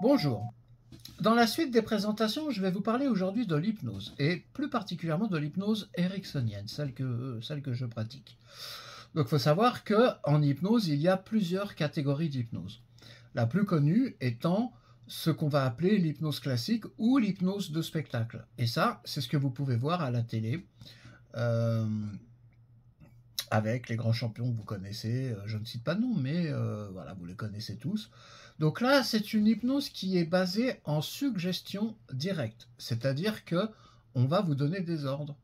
Bonjour. Dans la suite des présentations, je vais vous parler aujourd'hui de l'hypnose, et plus particulièrement de l'hypnose ericksonienne, celle que je pratique. Donc il faut savoir qu'en hypnose, il y a plusieurs catégories d'hypnose. La plus connue étant ce qu'on va appeler l'hypnose classique ou l'hypnose de spectacle. Et ça, c'est ce que vous pouvez voir à la télé, euh, avec les grands champions que vous connaissez. Je ne cite pas de nom, mais voilà, vous les connaissez tous. Donc là, c'est une hypnose qui est basée en suggestion directe, c'est-à-dire que on va vous donner des ordres.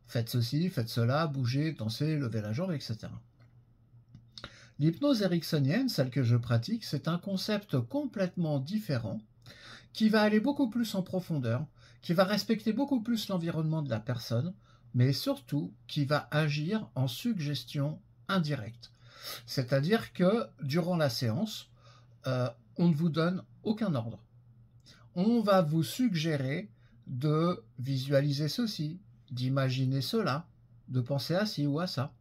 Faites ceci, faites cela, bougez, dansez, levez la jambe, etc. L'hypnose ericksonienne, celle que je pratique, c'est un concept complètement différent qui va aller beaucoup plus en profondeur, qui va respecter beaucoup plus l'environnement de la personne, mais surtout qui va agir en suggestion indirecte. C'est-à-dire que durant la séance, on ne vous donne aucun ordre. On va vous suggérer de visualiser ceci, d'imaginer cela, de penser à ci ou à ça.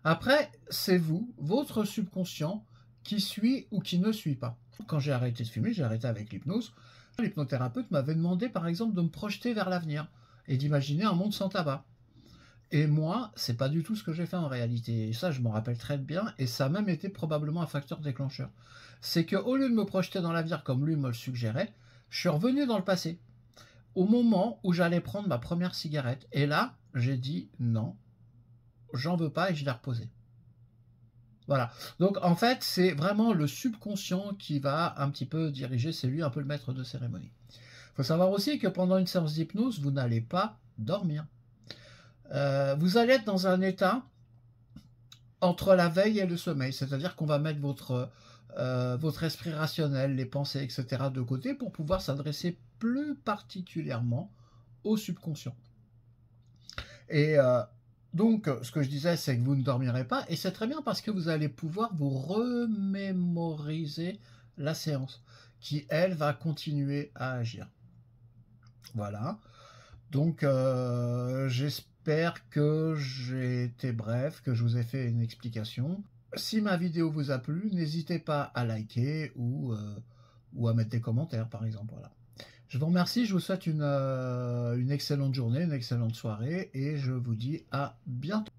Après, c'est vous, votre subconscient, qui suit ou qui ne suit pas. Quand j'ai arrêté de fumer, j'ai arrêté avec l'hypnose. L'hypnothérapeute m'avait demandé par exemple de me projeter vers l'avenir et d'imaginer un monde sans tabac. Et moi, c'est pas du tout ce que j'ai fait en réalité. Et ça, je m'en rappelle très bien, et ça a même été probablement un facteur déclencheur. C'est qu'au lieu de me projeter dans l'avenir comme lui me le suggérait, je suis revenu dans le passé, au moment où j'allais prendre ma première cigarette. Et là, j'ai dit non, j'en veux pas, et je l'ai reposée. Voilà. Donc en fait, c'est vraiment le subconscient qui va un petit peu diriger, c'est lui un peu le maître de cérémonie. Il faut savoir aussi que pendant une séance d'hypnose, vous n'allez pas dormir. Vous allez être dans un état entre la veille et le sommeil, c'est-à-dire qu'on va mettre votre esprit rationnel, les pensées, etc. de côté pour pouvoir s'adresser plus particulièrement au subconscient. Et donc, ce que je disais, c'est que vous ne dormirez pas, et c'est très bien parce que vous allez pouvoir vous remémoriser la séance, qui, elle, va continuer à agir. Voilà. Donc, j'espère que j'ai été bref, que je vous ai fait une explication. Si ma vidéo vous a plu, n'hésitez pas à liker ou à mettre des commentaires, par exemple. Voilà. Je vous remercie, je vous souhaite une excellente journée, une excellente soirée, et je vous dis à bientôt.